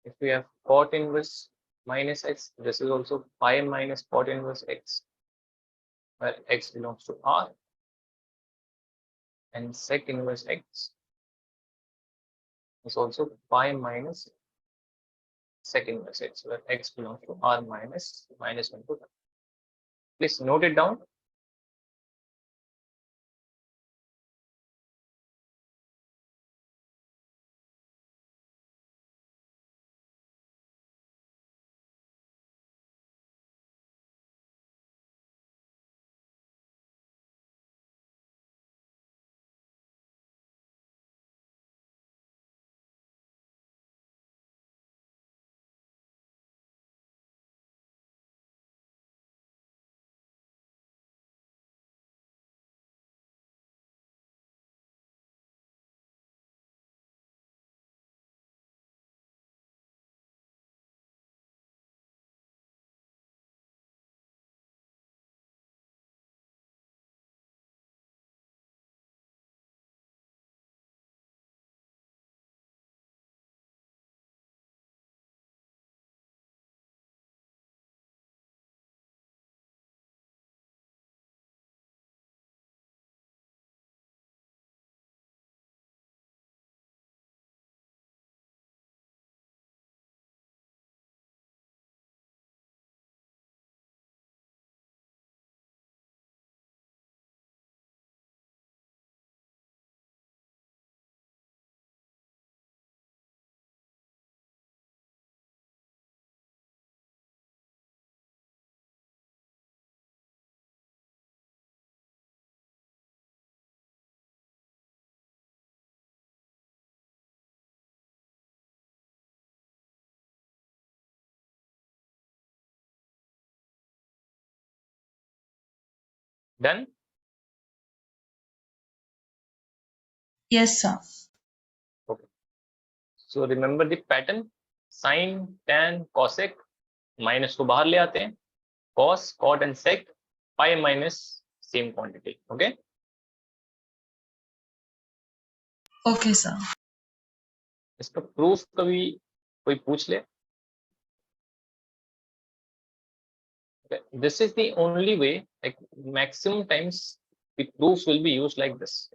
If we have cot inverse minus x, this is also pi minus cot inverse x, where x belongs to R, and sec inverse x is also pi minus sec inverse x, where x belongs to R minus 1 to 1. Please note it down. Done? Yes, sir. Okay. So remember the pattern: sin, tan, cosec, minus को बाहर ले आते हैं, cos, cot and sec, pi minus same quantity. Okay. Okay, sir. इसका proof कभी कोई पूछ ले. Okay. This is the only way, like maximum times the proofs will be used like this.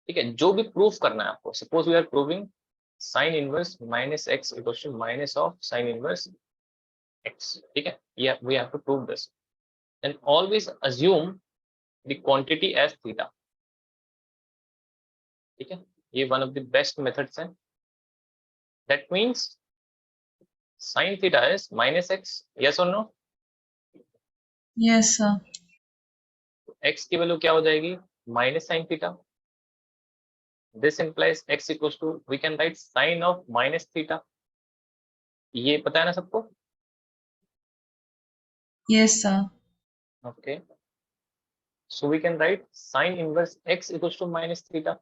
ठीक है, जो भी प्रूफ करना है आपको, suppose we are proving sin inverse minus x equals to minus of sin inverse x. ठीक है, yeah, we have to prove this, and always assume the quantity as theta. ठीक है, ये one of the best methods है. That means sin theta is minus x. Yes or no? Yes, sir. x की value क्या हो जाएगी? Minus sin theta. This implies x equals to, we can write sin of minus theta. ये पता है ना सबको? Yes, sir. Okay. So we can write sin inverse x equals to minus theta.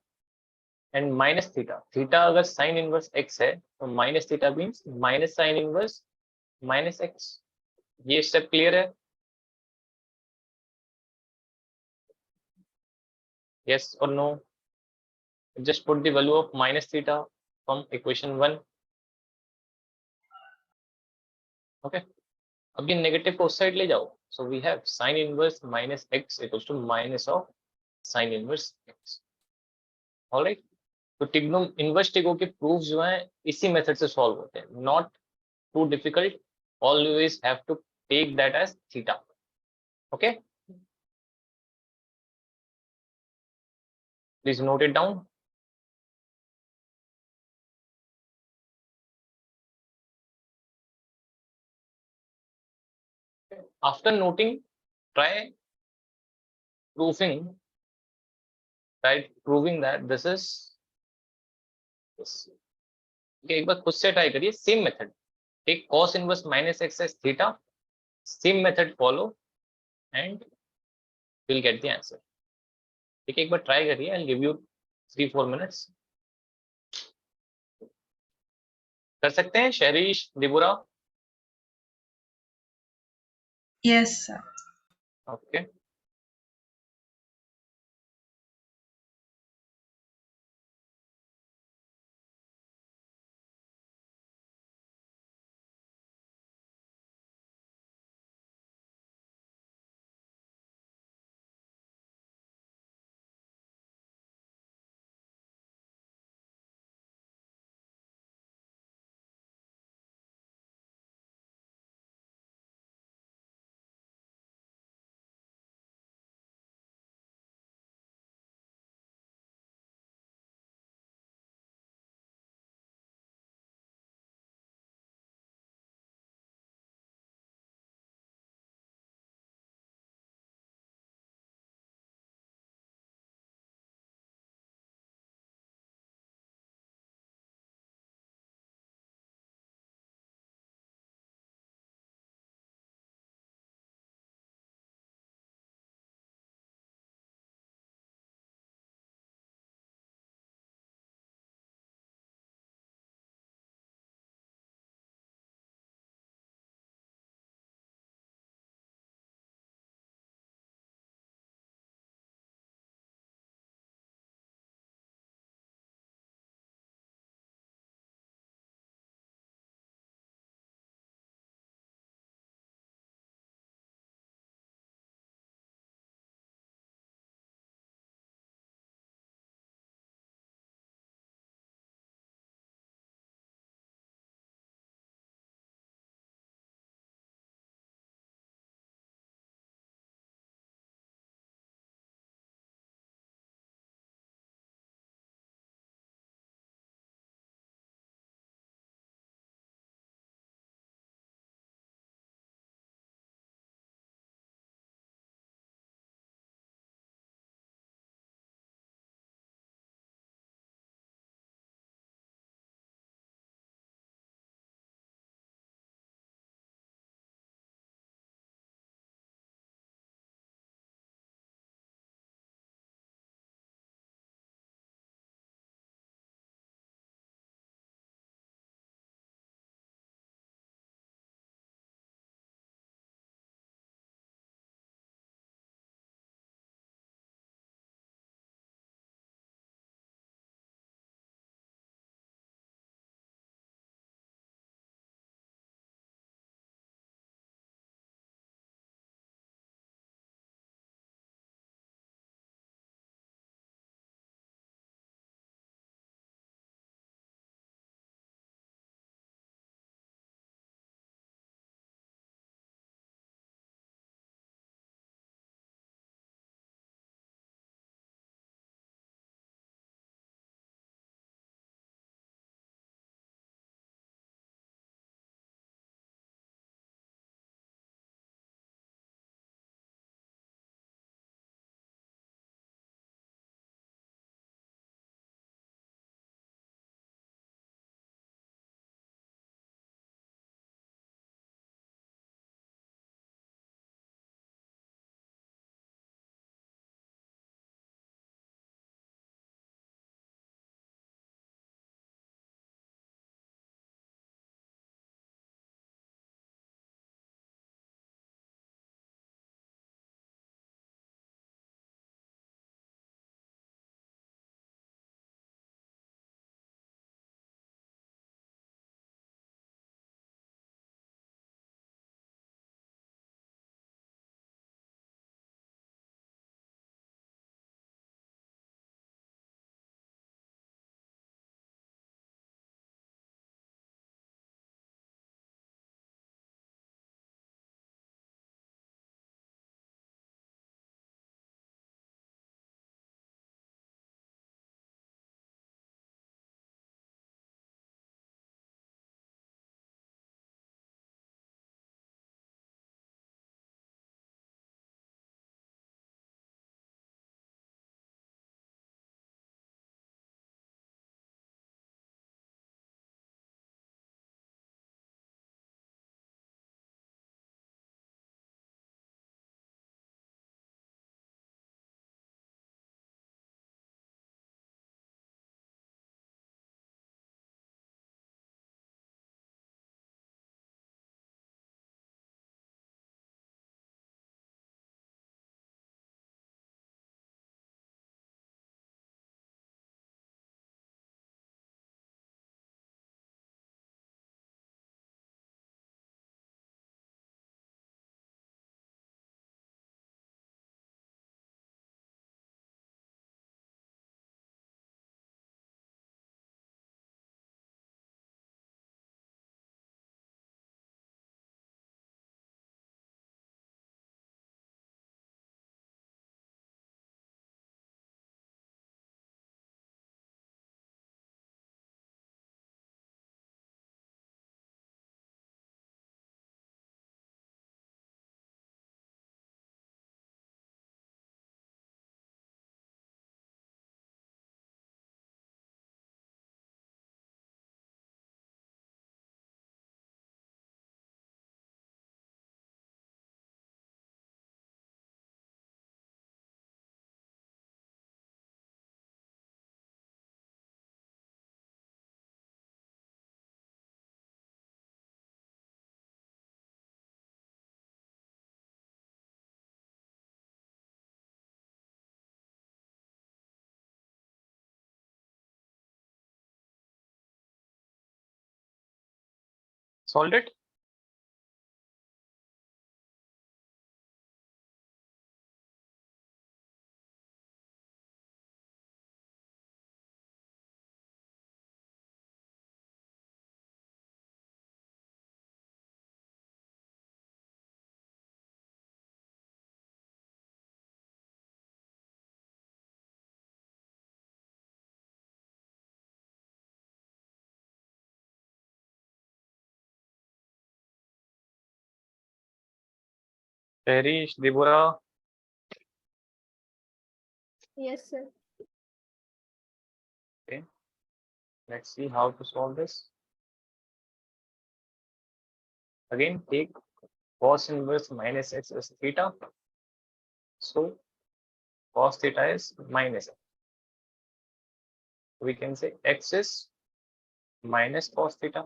And minus theta, theta अगर sin inverse x है, तो minus theta means minus sin inverse minus x. ये step clear है? Yes or no? Just put the value of minus theta from equation 1. Okay. अब ये negative को उस side ले जाओ. So we have sin inverse minus x equals to minus of sin inverse x. All right. तो टिग्नो inverse टिगो के प्रूफ जो हैं इसी मेथड से सॉल्व होते हैं. Not too difficult. Always have to take that as theta. Okay, please note it down. After noting, try proving that this is this. Okay, एक बार खुद से ट्राई करिए. Same method, take cos inverse minus x as theta. Same method follow and will get the answer. ठीक है, एक बार try करिए. I will give you 3-4 minutes. कर सकते हैं शरीश, दिबुरा? Yes, sir. Okay. Solved it? Harish, Deborah. Yes, sir. Okay. Let's see how to solve this. Again, take cos inverse minus x as theta. So cos theta is minus x. We can say x is minus cos theta.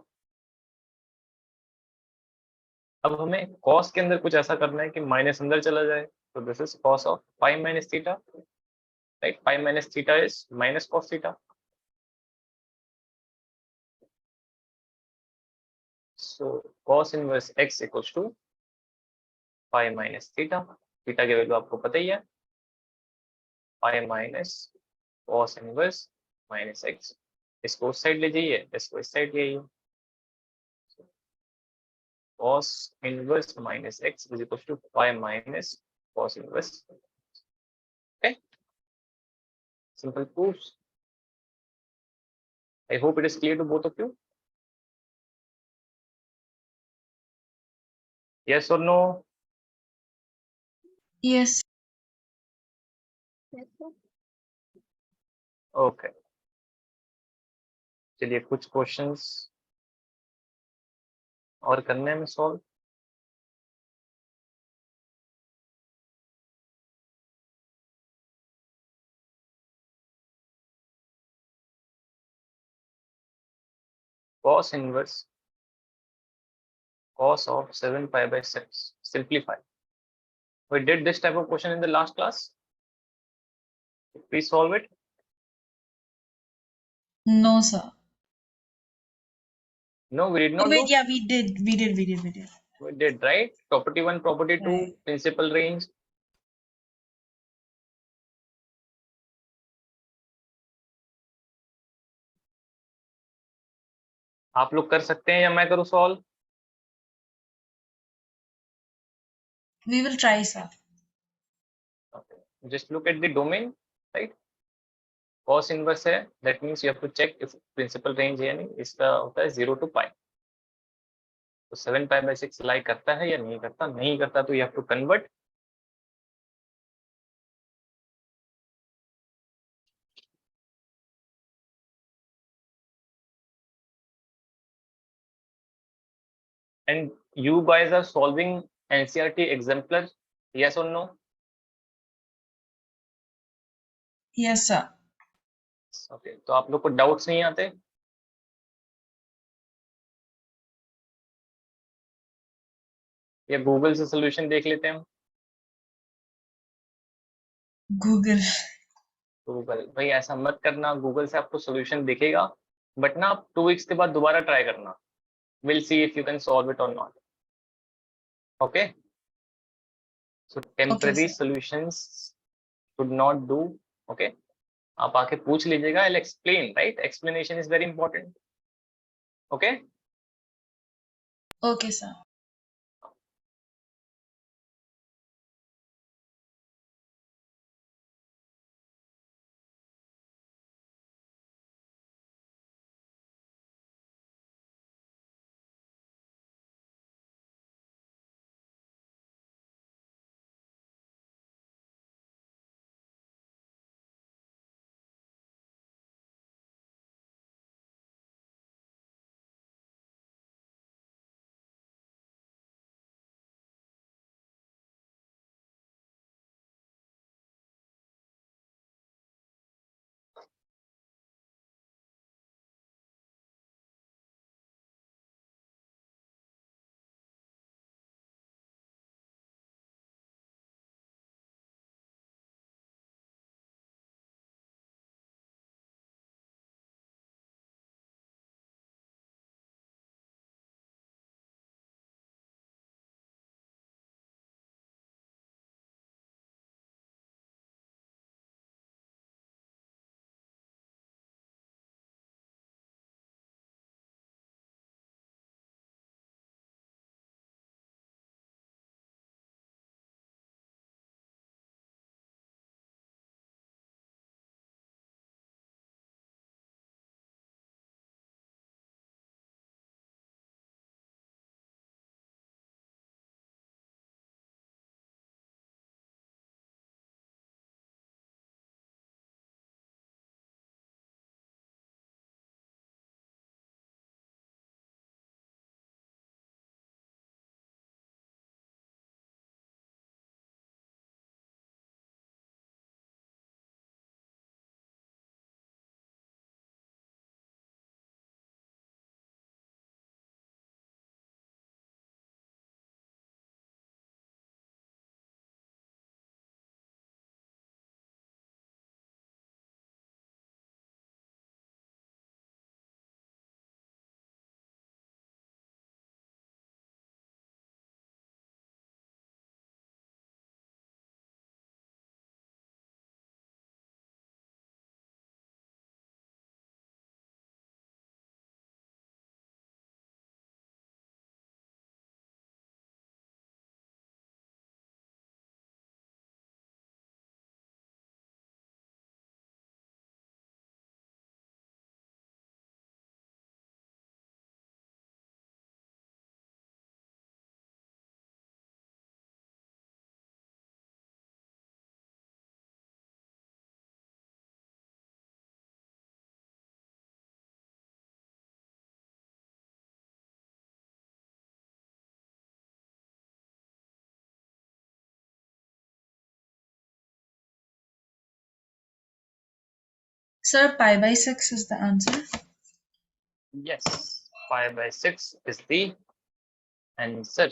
अब हमें cos के अंदर कुछ ऐसा करना है कि minus अंदर चला जाए. तो this is cos of pi minus theta, right? Pi minus theta is minus cos theta. So cos inverse x equals to pi minus theta. Theta की वैल्यू आपको पता ही है, pi minus cos inverse minus x. इसको उस side ले जाइए, इसको इस साइड ले आइए. cos inverse minus x is equals to pi minus cos inverse. Okay, simple proofs. I hope it is clear to both of you. Yes or no? Yes. Yes, sir. Okay. चलिए कुछ questions और करने में solve. cos inverse cos of 7 pi by 6 simplify. We did this type of question in the last class. Please solve it. No, sir. No, we did Oh, not wait, do. yeah, we did. We did. We did, right? Property 1, property 2, Right. principal range. आप लोग कर सकते हैं या मैं करूं solve? We will try, sir. Okay. Just look at the domain, right? cos inverse है, that means you have to check if principal range है या नहीं. इसका होता है 0 to pi. तो 7 pi by 6 लाई करता है या नहीं करता? नहीं करता, तो you have to convert. And you guys are solving NCERT exemplar, yes or no? Yes, sir. Okay, तो आप लोग को डाउट्स नहीं आते? या गूगल से सोल्यूशन देख लेते हैं हम? Google. गूगल भाई ऐसा मत करना, गूगल से आपको सोल्यूशन दिखेगा, बट ना आप 2 वीक्स के बाद दोबारा ट्राई करना. Will see if you can solve it और not. Okay, so temporary sir. Solutions should not do. Okay, आप आके पूछ लीजिएगा, I will explain, right? Explanation is very important. Okay. Okay, sir. Sir, pi by 6 is the answer. Yes, pi by 6 is the answer.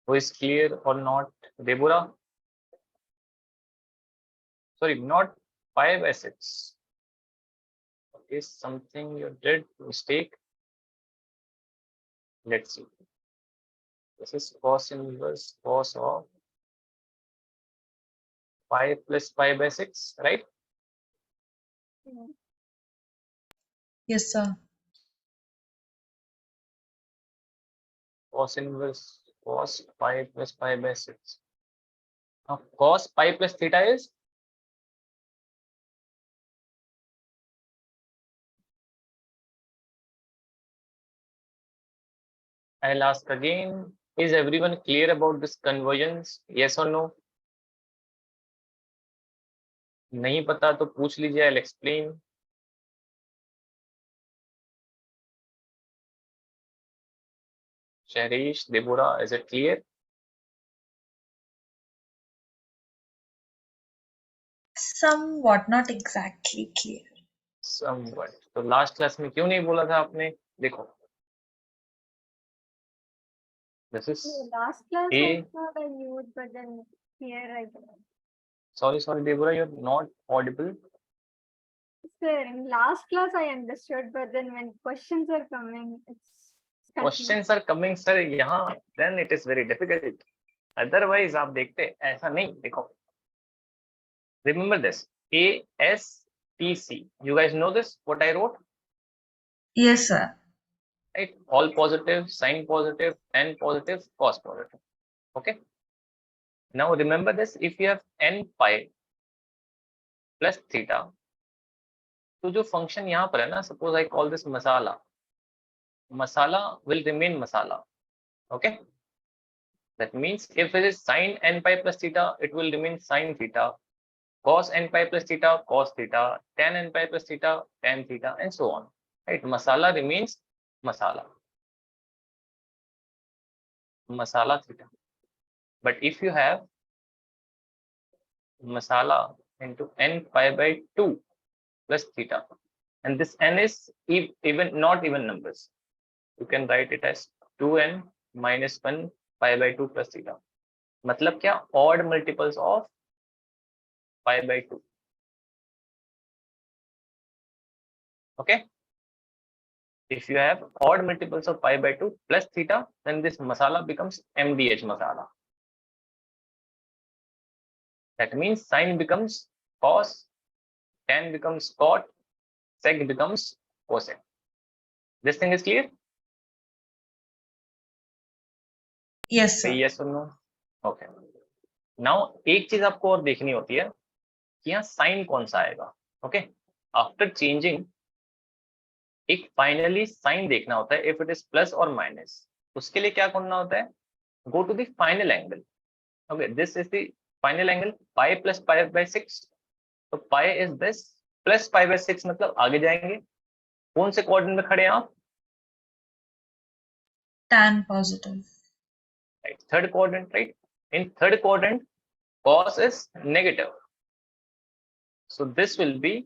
Who is clear or not? Deborah? Sorry, not pi by 6. Okay, something you did mistake. Let's see. This is cos inverse cos of pi plus pi by 6, right? Yes, sir. Cos inverse cos pi plus pi by 6. Now cos pi plus theta is I'll ask again. Is everyone clear about this conversions? Yes or no? नहीं पता तो पूछ लीजिए. I'll explain. Sharish, Deborah, is it clear? Somewhat, not exactly clear. Somewhat. तो last class में क्यों नहीं बोला था आपने? देखो. This is Last class A. I thought I knew it, but then here I don't. Sorry, Deborah, you're not audible. Sir, in last class I understood, but then when questions are coming, it's confusing. Questions are coming, sir. यहाँ then it is very difficult. Otherwise, आप देखते ऐसा नहीं. देखो. Remember this. A S T C. You guys know this? What I wrote? Yes, sir. Right? All positive, sin positive, tan positive, cos positive. Okay. Now remember this. If you have n pi plus theta, तो जो function यहाँ पर है ना, suppose I call this masala. Masala will remain masala. Okay. That means if it is sin n pi plus theta, it will remain sin theta. Cos n pi plus theta, cos theta. Tan n pi plus theta, tan theta, and so on. Right? Masala remains masala. Masala theta. But if you have masala into n pi by 2 plus theta, and this n is even not even numbers, you can write it as 2n minus 1 pi by 2 plus theta. मतलब क्या? Odd multiples of pi by 2. Okay. If you have odd multiples of pi by 2 plus theta, then this masala becomes MDH masala. That means sin becomes cos, tan becomes cot, sec becomes cosec. This thing is clear? Yes, sir. Say yes or no? Okay. Now एक चीज आपको और देखनी होती है कि यहाँ sign कौन सा आएगा. ओके. आफ्टर चेंजिंग एक फाइनली साइन देखना होता है. इफ इट इज प्लस और माइनस, उसके लिए क्या करना होता है? Go to the final angle. Okay. This is the final angle pi plus pi by 6. तो pi is this plus pi by 6, मतलब आगे जाएंगे. कौन से क्वाड्रेंट में खड़े हैं आप? Tan positive. Right. Third quadrant, right? In third quadrant, cos is negative. So this will be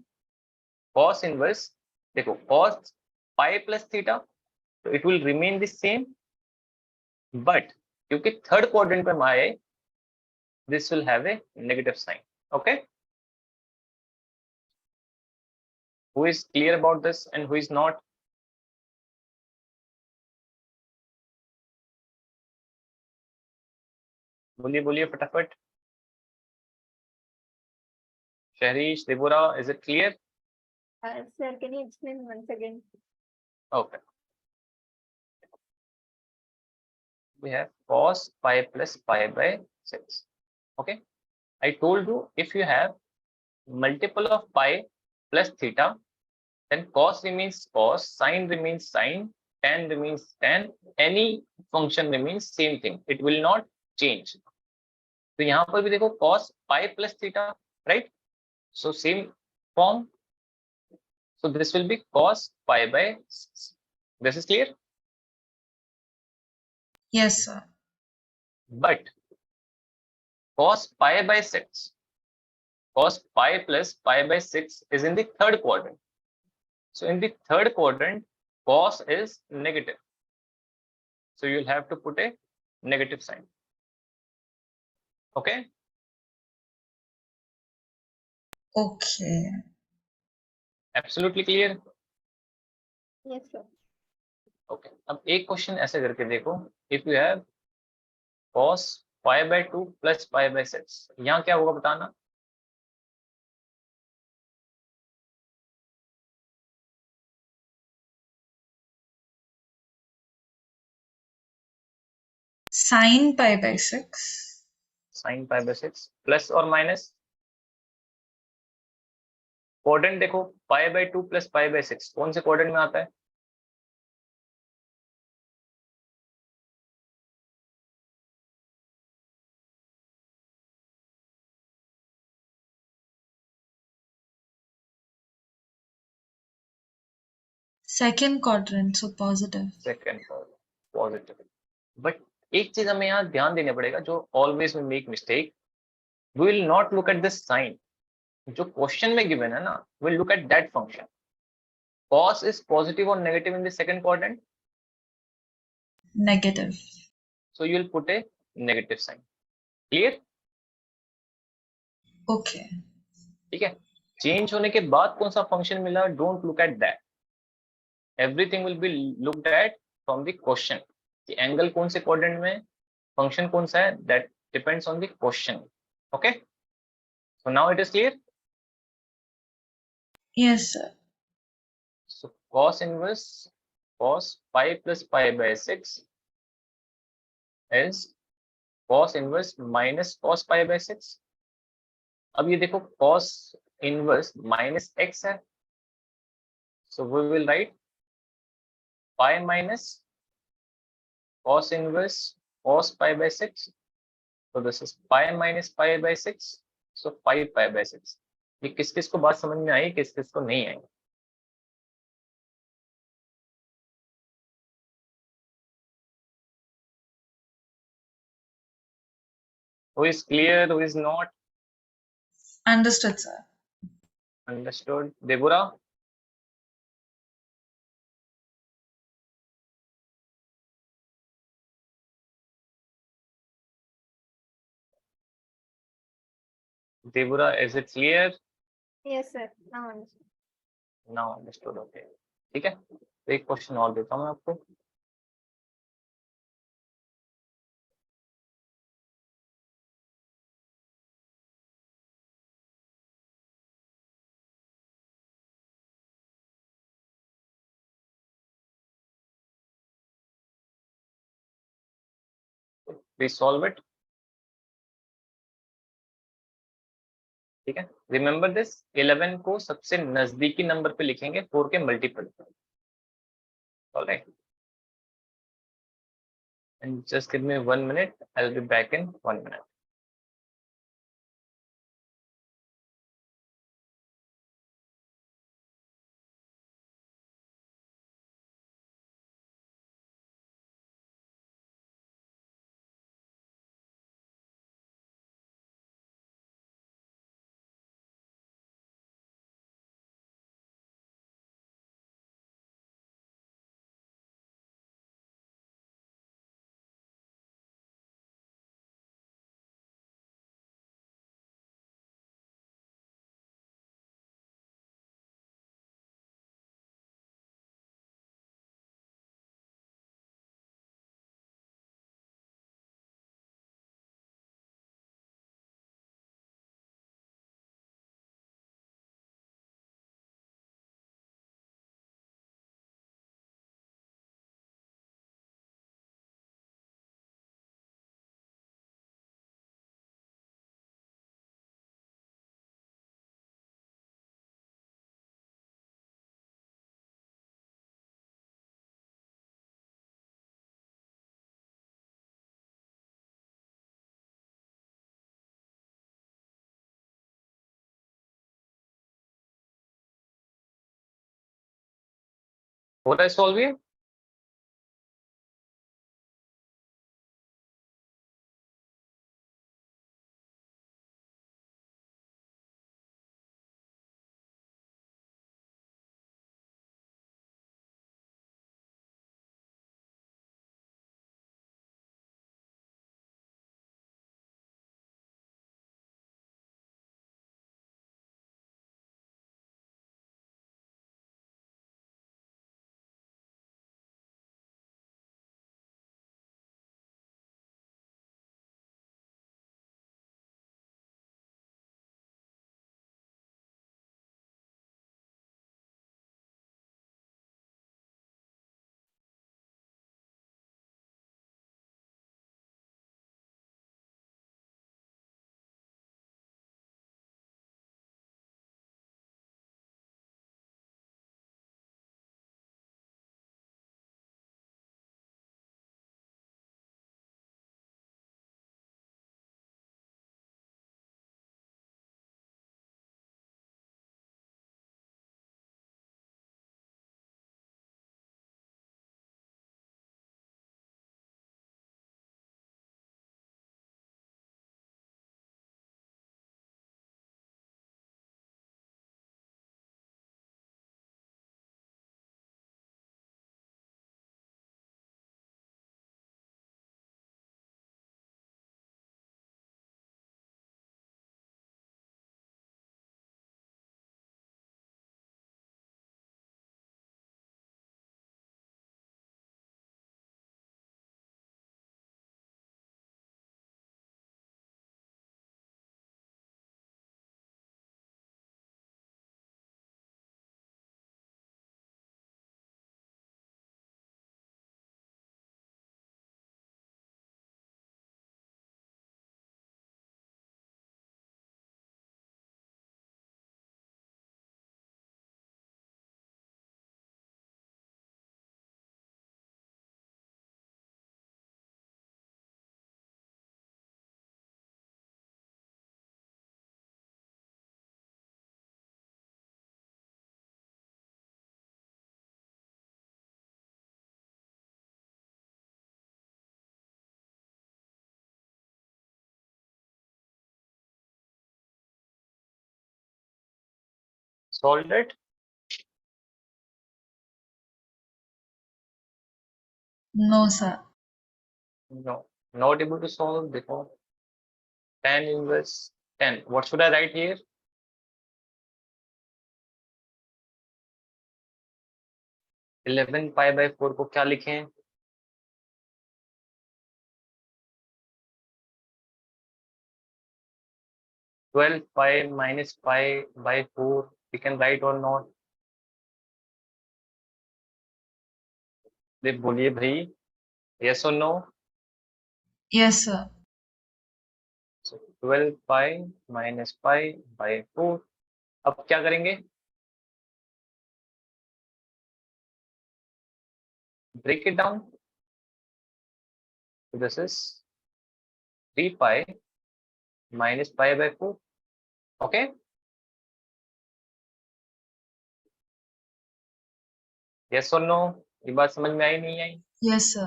cos inverse. देखो cos pi plus theta, so it will remain the same. But क्योंकि third quadrant पे हम आए, this will have a negative sign. Okay. Who is clear about this and who is not? बोलिए फटाफट. Sharish, Deborah, is it clear? Sir, can you explain once again? Okay. We have cos pi plus pi by 6. Okay. I told you if you have multiple of pi plus theta, then cos remains cos, sin remains sin, tan remains tan, any function remains same thing. It will not change. तो यहाँ पर भी देखो cos pi plus theta, right? So same form. So this will be cos pi by 6. This is clear? Yes, sir. But cos pi by 6, cos pi plus pi by 6 is in the third quadrant. So in the third quadrant, cos is negative. So you'll have to put a negative sign. Okay. Okay. Absolutely clear. Yes, sir. Okay. अब एक question ऐसे करके देखो, if you have cos pi by 2 plus pi by 6, यहाँ क्या होगा बताना. Sin pi by 6. Sin pi by 6 plus और माइनस. क्वाड्रेंट देखो, pi by 2 plus pi by 6 कौन से क्वाड्रेंट में आता है? Second quadrant, so positive. Second positive. But एक चीज हमें यहाँ ध्यान देना पड़ेगा, जो always we make mistake, we will not look at this sine. जो क्वेश्चन में गिवन है ना, will look at that function. cos is positive or negative in the second quadrant? Negative. So you will put a negative sign. Clear? Okay. ठीक है. Change होने के बाद कौन सा फंक्शन मिला, don't look at that. Everything will be looked at from the question. Angle कौन से क्वाड्रेंट में, फंक्शन कौन सा है, that depends on the question. Okay. So now it is clear. Yes, sir. So cos inverse cos pi plus pi by 6 is cos inverse minus cos pi by 6. अब ये देखो, cos inverse minus x है, so we will write pi minus cos inverse cos pi by 6. So this is pi minus pi by 6, so 5 pi by 6. ये किस किस को बात समझ में आई, किस किस को नहीं आई? Who is clear, who is not? Understood, sir. Understood. Deborah? Deborah, is it clear? Yes, sir. Now understood. Now understood. Okay. ठीक है. तो एक क्वेश्चन और देता हूँ मैं आपको. Please solve it. ठीक है. रिमेंबर दिस, 11 को सबसे नजदीकी नंबर पे लिखेंगे 4 के multiple. Alright. And just give me 1 minute. I will be back in 1 minute. हो रहा है सॉल्व ये? solved it? No, sir. No, not able to solve before. Tan inverse 10. What should I write here? Eleven pi by 4 को क्या लिखें? Twelve pi minus pi by 4 we can write or not? बोलिए भाई, yes or no? Yes, sir. So 12 pi minus pi by 4. अब क्या करेंगे? Break it down. So this is 3 pi minus pi by 4. Okay? Yes or no? ये बात समझ में आई नहीं आई? Yes, sir.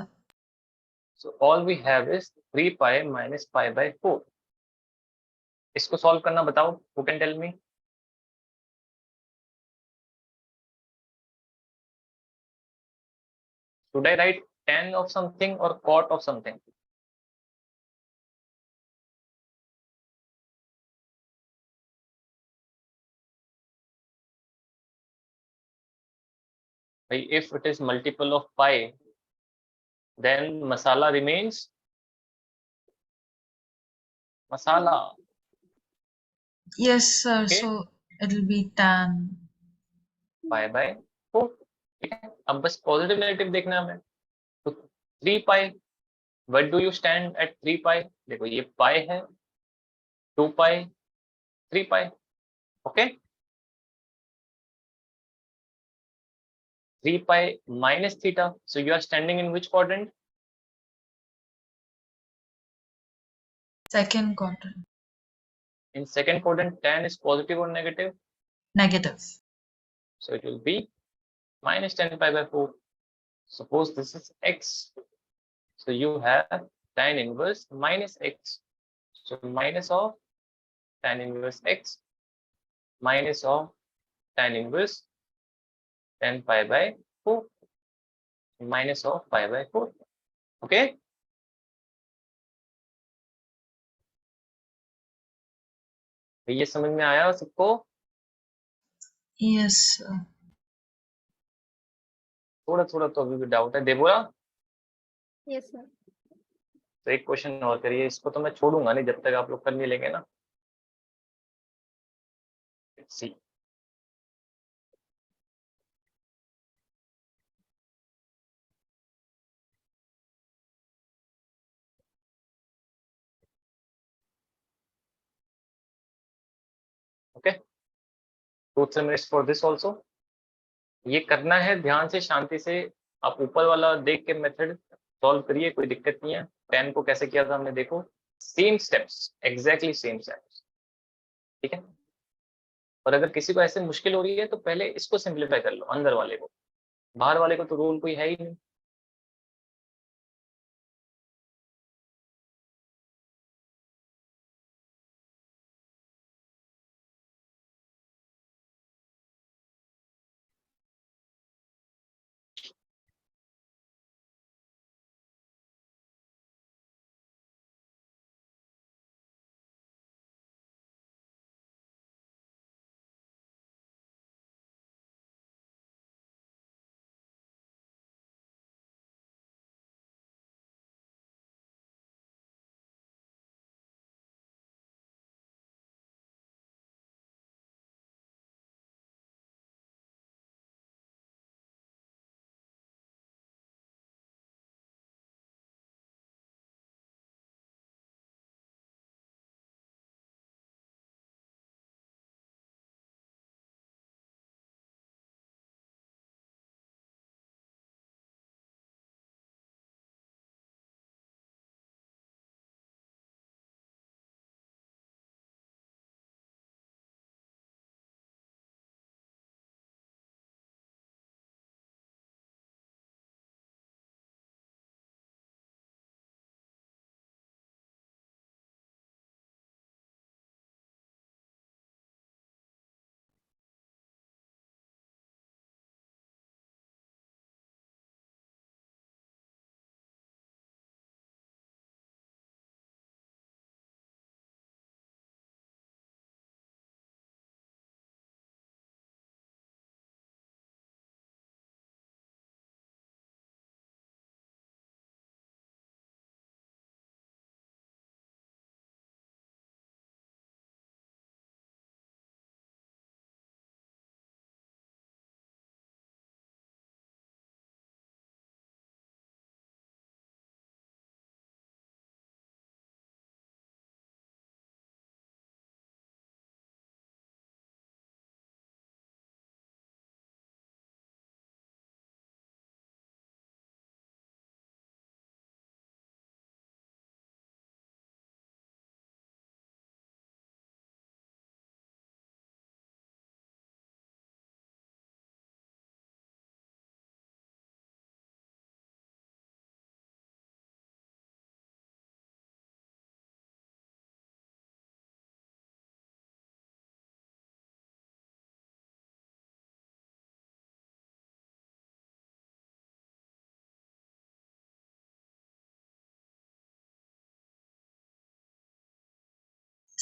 So all we have is 3 pi minus pi by 4. इसको solve करना बताओ. Who can tell me? Should I write tan of something or cot of something? If it is multiple of pi, then masala remains masala. Yes, sir. Okay. So it'll be tan. Pi by 4. ठीक है, अब बस positive negative देखना है हमें. तो 3 pi, where do you stand at 3 pi? देखो ये pi है, 2 pi, 3 pi. Okay. 3 pi minus theta. So you are standing in which quadrant? Second quadrant. In second quadrant, tan is positive or negative? Negative. So it will be minus 10 pi by 4. Suppose this is x. So you have tan inverse minus x. So minus of tan inverse x minus of tan inverse 10 pi by 4 minus of pi by 4. Okay. तो ये समझ में आया सबको? Yes, sir. थोड़ा थोड़ा तो अभी भी डाउट है. देवोरा, Yes, sir. तो एक क्वेश्चन और करिए. इसको तो मैं छोड़ूंगा नहीं जब तक आप लोग कर नहीं लेंगे ना. See, okay. 2-3 minutes for this also. ये करना है ध्यान से, शांति से. आप ऊपर वाला देख के मेथड सॉल्व करिए, कोई दिक्कत नहीं है. 10 को कैसे किया था हमने, देखो. Same steps, exactly same steps. ठीक है. और अगर किसी को ऐसे मुश्किल हो रही है तो पहले इसको सिंप्लीफाई कर लो, अंदर वाले को. बाहर वाले को तो रूल कोई है ही नहीं.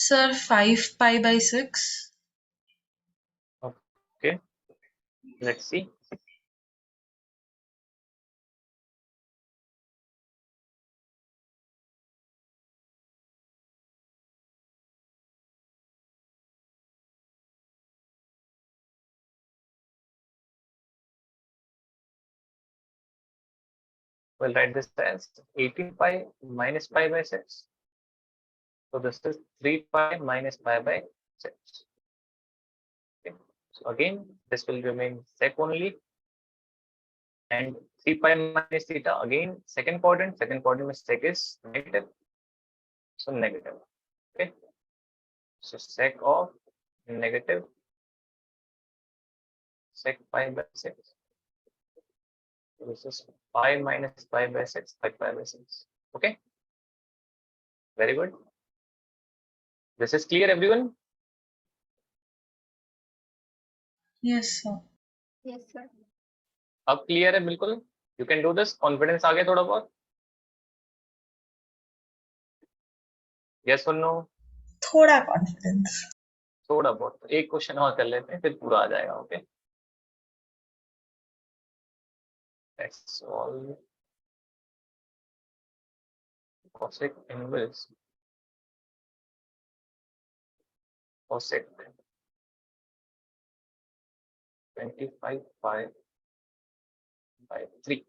Sir, 5 pi by 6. Okay, let's see. We'll write this as 18 pi minus pi by 6. So this is 3 pi minus pi by 6. Okay. So again, this will remain sec only. And 3 pi minus theta, again, second quadrant means sec is negative. So negative. Okay. So sec of negative sec pi by 6. So this is pi minus pi by 6, pi by 6. Okay. Very good. This is clear, everyone? Yes, sir. Yes, sir. अब clear है बिल्कुल. You can do this. Confidence आ गया थोड़ा बहुत. Yes or no? थोड़ा confidence. थोड़ा बहुत. एक क्वेश्चन और कर लेते हैं, फिर पूरा आ जाएगा. Okay. Let's solve cosec inverse cosec 25 pi by 3.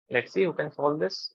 Let's see who can solve this.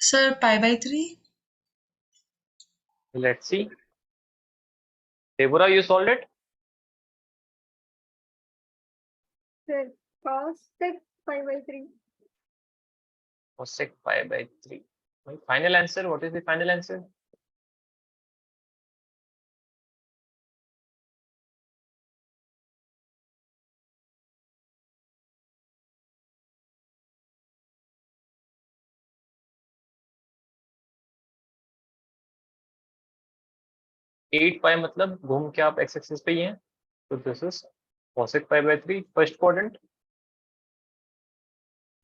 Sir, pi by 3. Let's see. Deborah, you solved it? Sir, cosec pi by 3. Cosec pi by 3. Final answer. What is the final answer? 8 पाई मतलब घूम के आप x axis पे ही हैं, तो this is cosec pi by 3 first quadrant.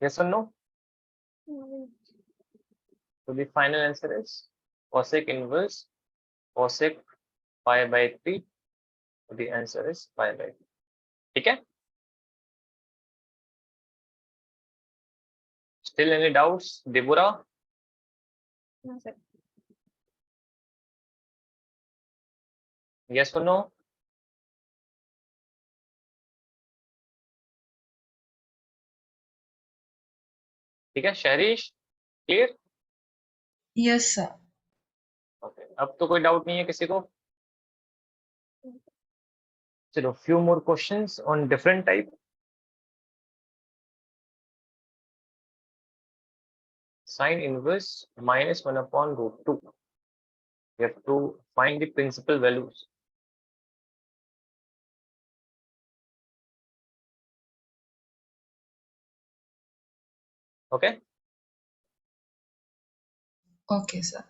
Yes or no? So the final answer is cosec inverse cosec pi by 3. The answer is pi by 3. ठीक है? Still any doubts, Deborah? No, sir. Yes or no? ठीक है, शहरीश, clear? Yes, sir. Okay, अब तो कोई doubt नहीं है किसी को? चलो, few more questions on different type. Sine inverse minus 1 upon root 2. You have to find the principal values. Okay? Okay, sir.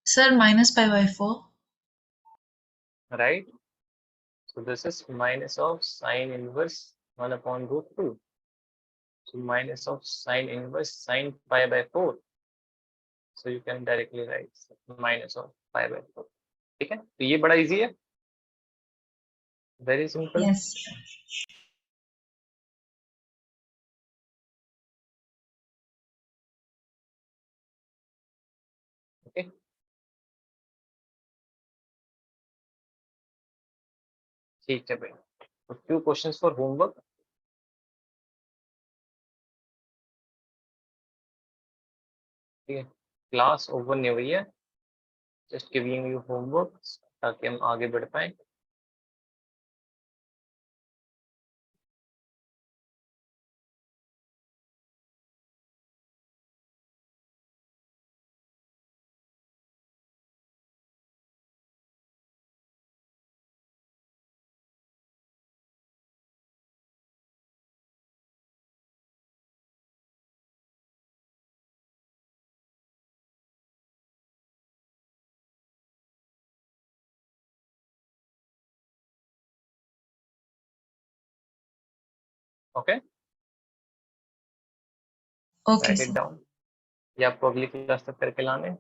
Sir, minus pi by 4. Right? So this is minus of sine inverse 1 upon root 2. So minus of sine inverse sine pi by 4. So you can directly write minus of pi by 4. ठीक है, तो ये बड़ा easy है, very simple. Yes. Okay, ठीक है भाई. तो few questions for homework. ठीक है, क्लास ओवर नहीं हुई है, जस्ट गिविंग यू होमवर्क ताकि हम आगे बढ़ पाए. Okay, Okay, right sir. It down. ये आपको अगली क्लास तक करके लाने.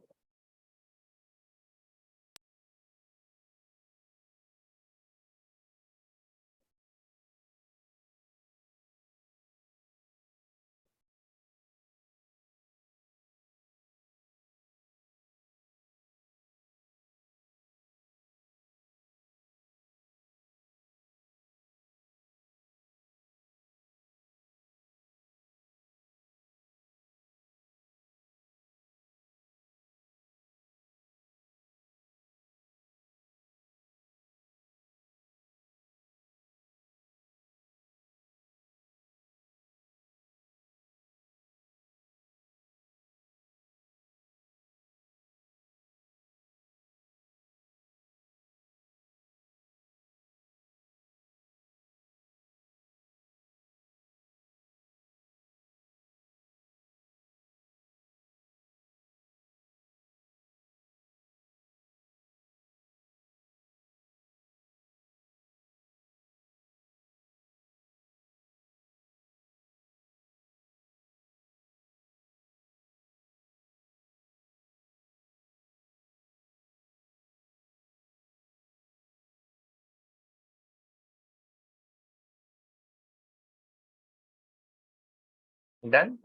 Done?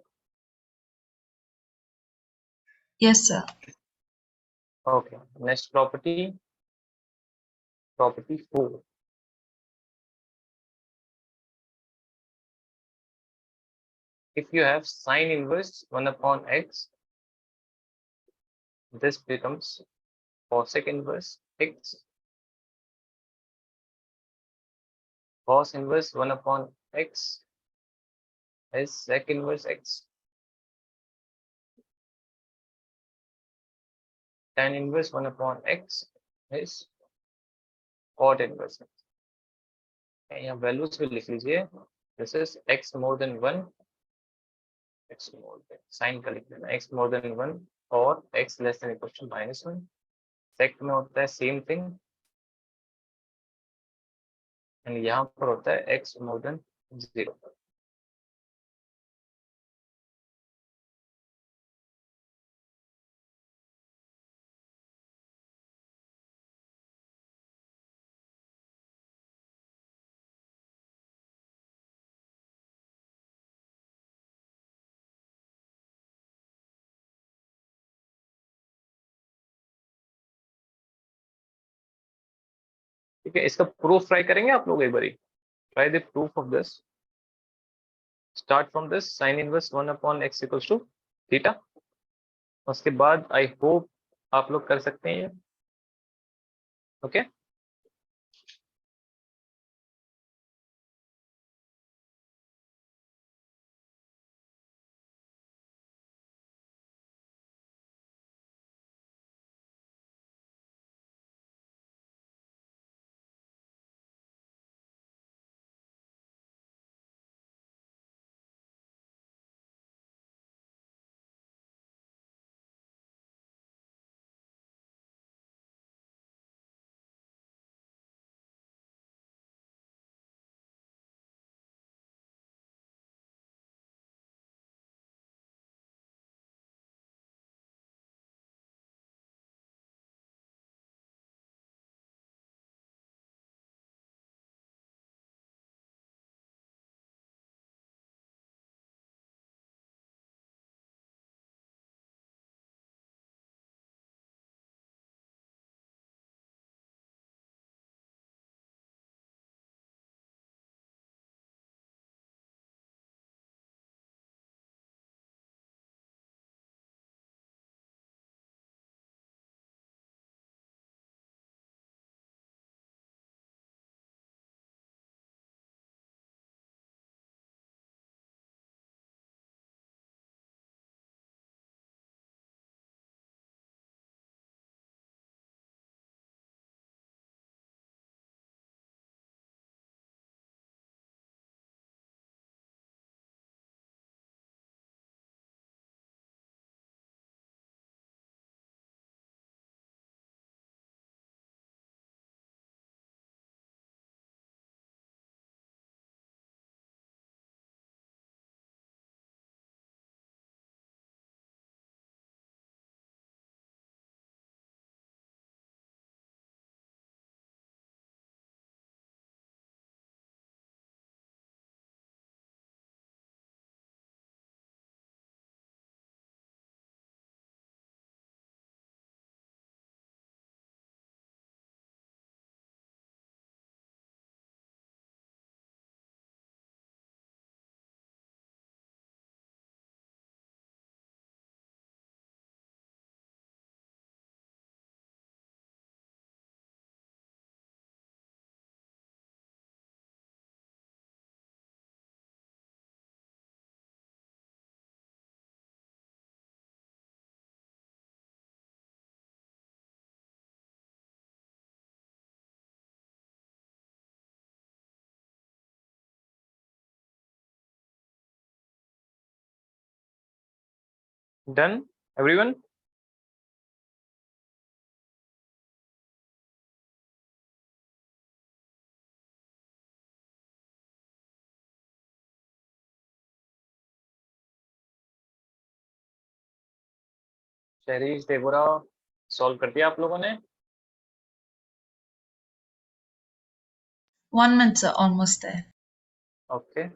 Yes, sir. Okay. Next property, property 4. If you have sine inverse 1 upon x, this becomes cosec inverse x. Cos inverse 1 upon x is sec inverse x. Tan inverse 1 upon x is cot inverse x. यहाँ values भी लिख लीजिए. This is x more than 1, x more than sin का लिख लेना, x more than 1 और x less than equal to -1. Sec में होता है same thing and यहाँ पर होता है x more than 0. ठीक है, इसका प्रूफ ट्राई करेंगे आप लोग एक बारी. Try the proof of this. Start from this sin inverse 1 upon x equals to theta. उसके बाद I hope आप लोग कर सकते हैं ये. Okay. Done, everyone? शरीश देवरा सॉल्व कर दिया आप लोगों ने? 1 minute, sir. Almost there. Okay.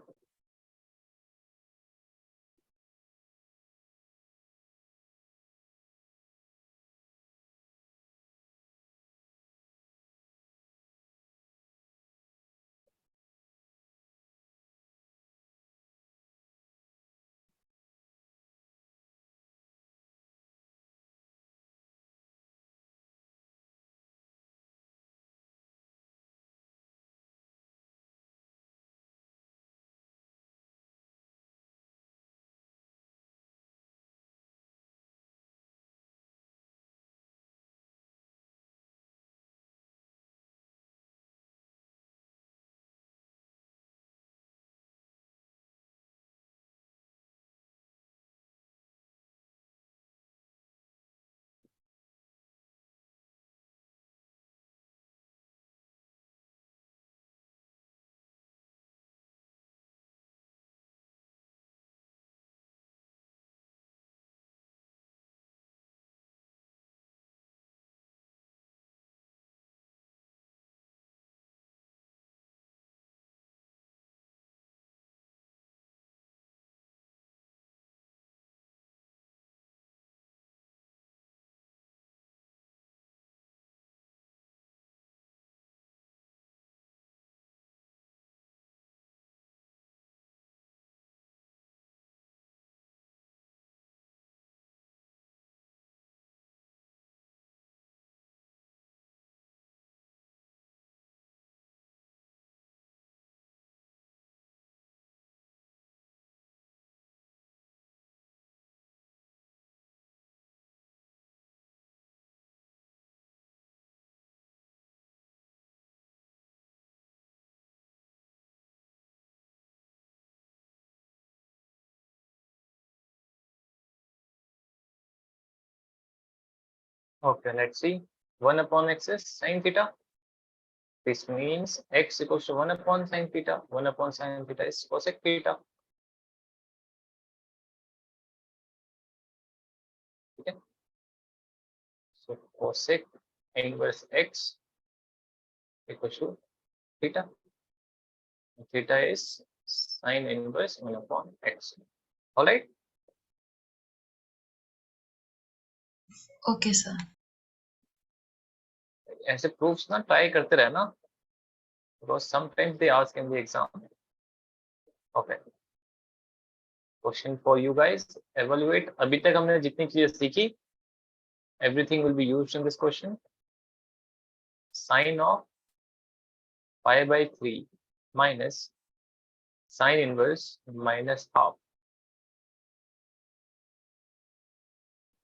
Okay, let's see. 1 upon x is sine theta. This means x equals to 1 upon sine theta. 1 upon sine theta is cosec theta. Okay. So cosec inverse x equals to theta. Theta is sine inverse 1 upon x. All right. Okay, sir. ऐसे proofs ना try करते रहना, because sometimes they ask in the exam. Okay. Question for you guys. Evaluate. अभी तक हमने जितनी चीजें सीखी, everything will be used in this question. Sine of pi by 3 minus sine inverse minus half.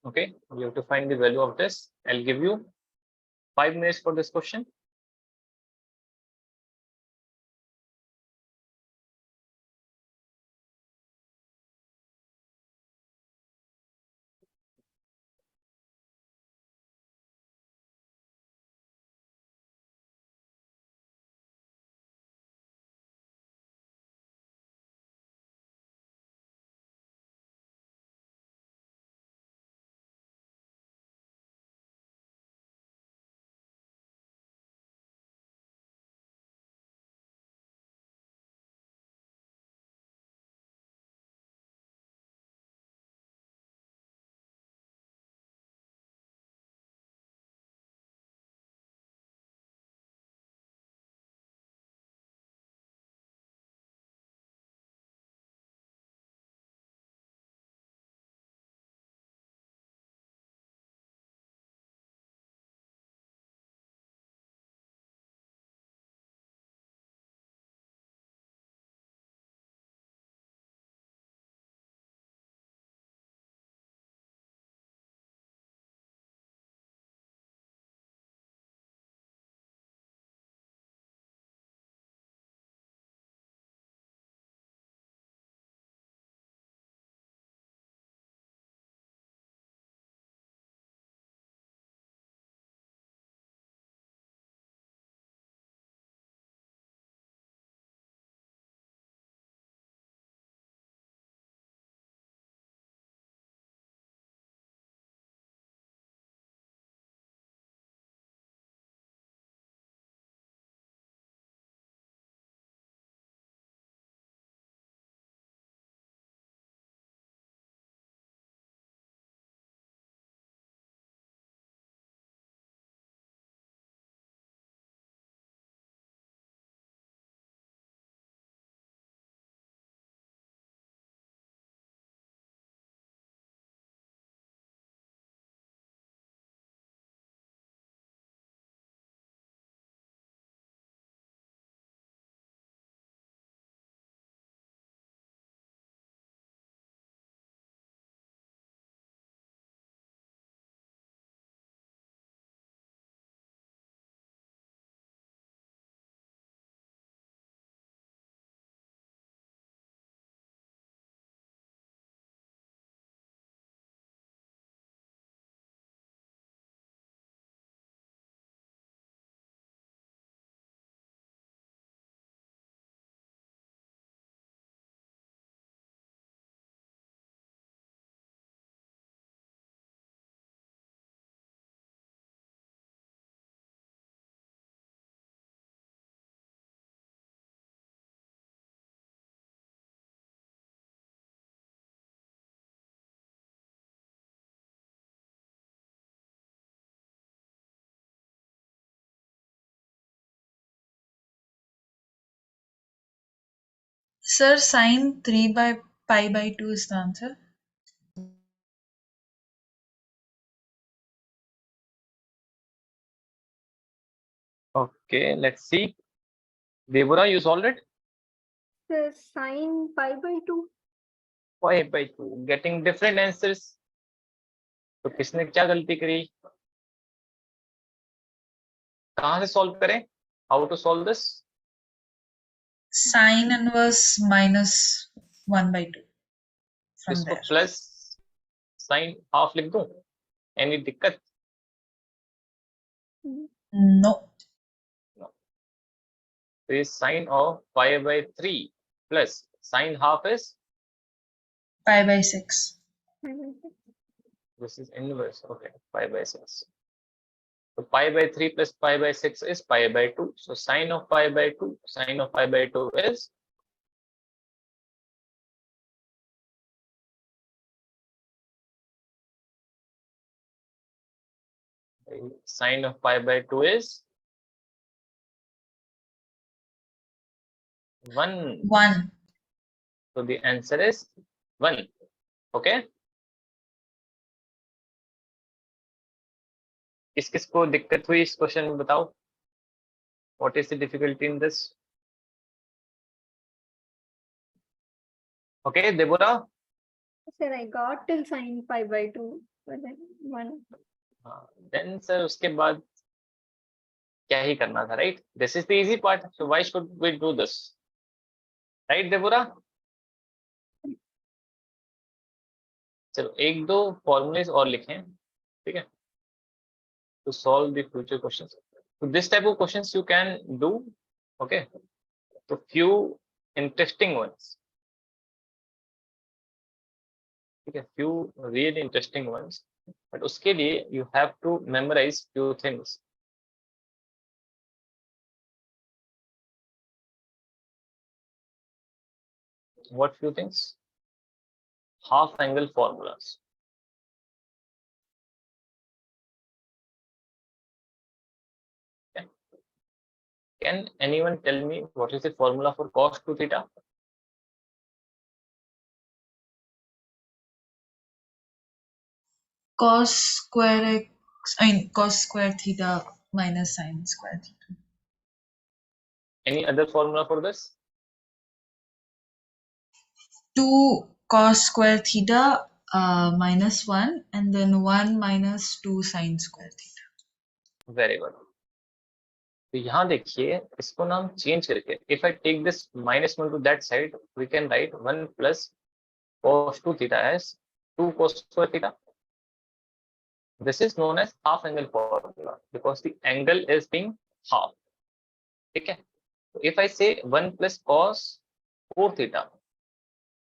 Okay, you have to find the value of this. I'll give you 5 minutes for this question. Sir, sine 3 by pi by 2 is the answer. Okay, let's see. Deborah, you solved it? The sine pi by 2. Pi by 2. Getting different answers. तो किसने क्या गलती करी? कहाँ से solve करें? How to solve this? Sine inverse minus 1 by 2. From इसको there. Plus sign half लिख दूं? एनी दिक्कत? No. Is sine of pi by 3 plus sine half is, Pi by 6. this is inverse, okay, pi by 6. So pi by 3 plus pi by 6 is pi by 2. So sine of pi by 2, sine of pi by 2 is sine of pi by 2 is 1. 1. So the answer is 1. Okay. किस किस को दिक्कत हुई इस question में बताओ? What is the difficulty in this? Okay, Deborah. Sir, I got till sine pi by 2, but then 1. Then sir, उसके बाद क्या ही करना था, right? This is the easy part. So why should we do this? Right, Deborah? चलो एक दो formulas और लिखें, ठीक है? To solve the future questions. So this type of questions you can do, okay? So few interesting ones. Okay, few really interesting ones. But उसके लिए you have to memorize few things. What few things? Half angle formulas. Okay. Can anyone tell me what is the formula for cos 2 theta? Cos square x, cos square theta minus sine square theta. Any other formula for this? 2 cos square theta minus 1 and then 1 minus 2 sine square theta. Very good. तो यहाँ देखिए इसको ना हम change करके, if I take this -1 to that side, we can write 1 plus cos 2 theta as 2 cos square theta. This is known as half angle formula because the angle is being half. ठीक है? So if I say 1 plus cos 4 theta,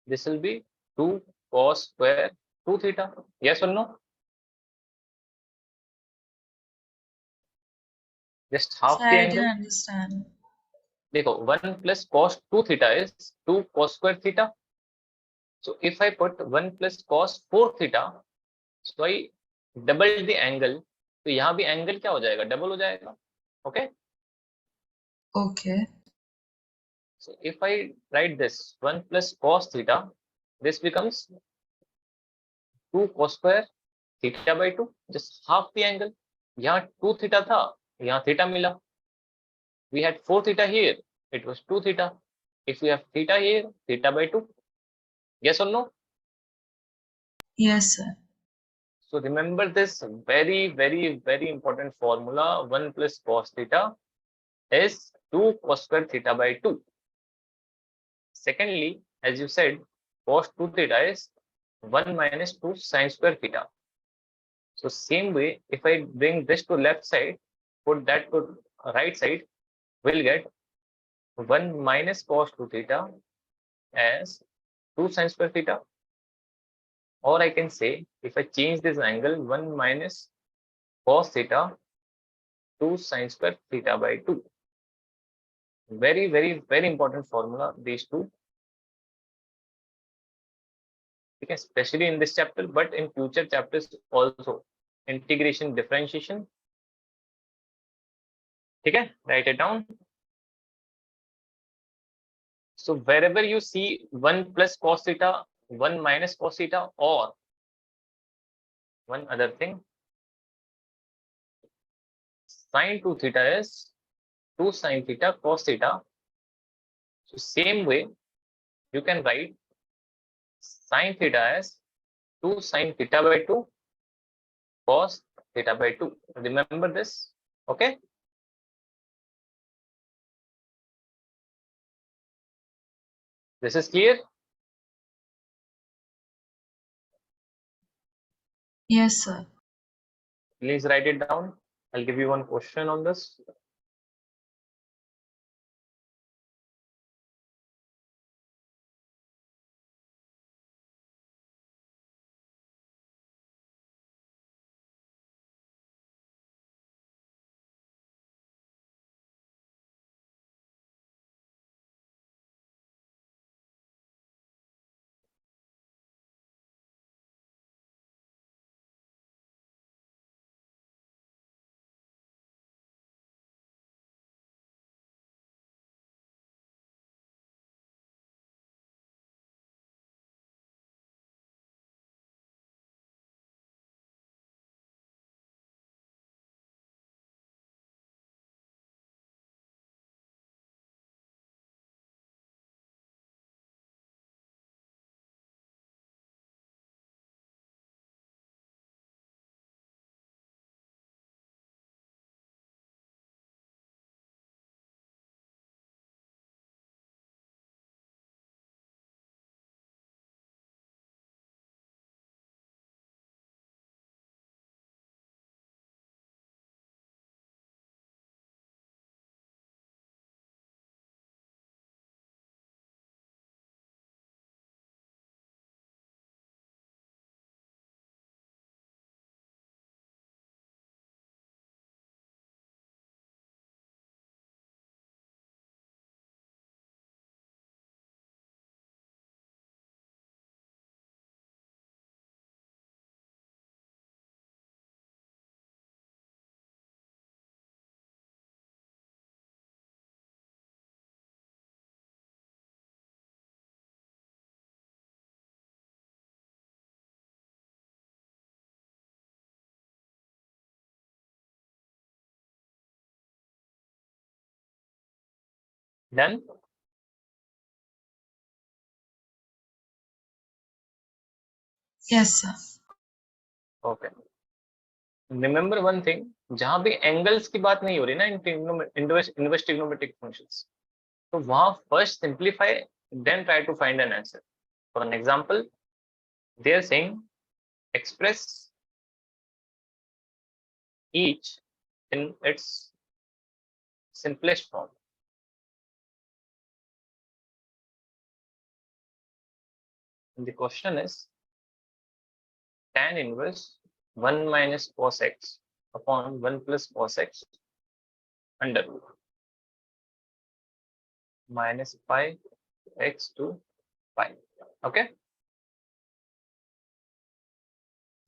this will be 2 cos square 2 theta. Yes or no? Just half So the I angle. didn't understand. देखो 1 plus cos 2 theta is 2 cos square theta. So if I put 1 plus cos 4 theta, so I double the angle. तो यहाँ भी angle क्या हो जाएगा? Double हो जाएगा. Okay? Okay. So if I write this 1 plus cos theta, this becomes 2 cos square theta by 2, just half the angle. यहाँ 2 theta था, यहाँ theta मिला. We had 4 theta here, it was 2 theta. If we have theta here, theta by 2. Yes or no? Yes, sir. So remember this very, very, very important formula. 1 plus cos theta is 2 cos square theta by 2. Secondly, as you said, cos 2 theta is 1 minus 2 sin square theta. So same way, if I bring this to left side, put that to right side, we'll get 1 minus cos 2 theta as 2 sin square theta. Or I can say, if I change this angle, 1 minus cos theta 2 sin square theta by 2. Very, very, very important formula, these two. Okay, especially in this chapter, but in future chapters also. Integration, differentiation. Okay, write it down. So wherever you see 1 plus cos theta, 1 minus cos theta, or one other thing, sin 2 theta is 2 sin theta cos theta. So same way, you can write sin theta as 2 sin theta by 2 cos theta by 2. Remember this, okay? This is clear? Yes, sir. Please write it down. I'll give you one question on this. Done? Yes, sir. Okay. Remember one thing, जहां भी angles की बात नहीं हो रही ना inverse trigonometric functions, तो वहां first simplify then try to find an answer. For an example, they are saying express each in its simplest form. And the question is tan inverse 1 minus cos x upon 1 plus cos x under root minus pi x to pi. Okay,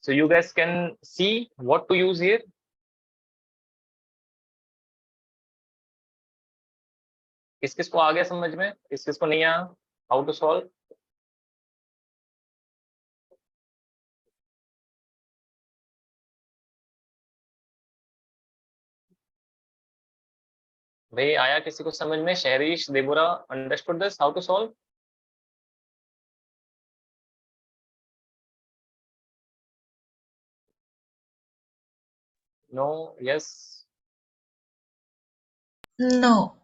so you guys can see what to use here. किस किस को आ गया समझ में, किस किस को नहीं आया, हाउ टू सॉल्व? भाई आया किसी को समझ में? शहरीश, Deborah, understood this, how to solve? No? Yes? No.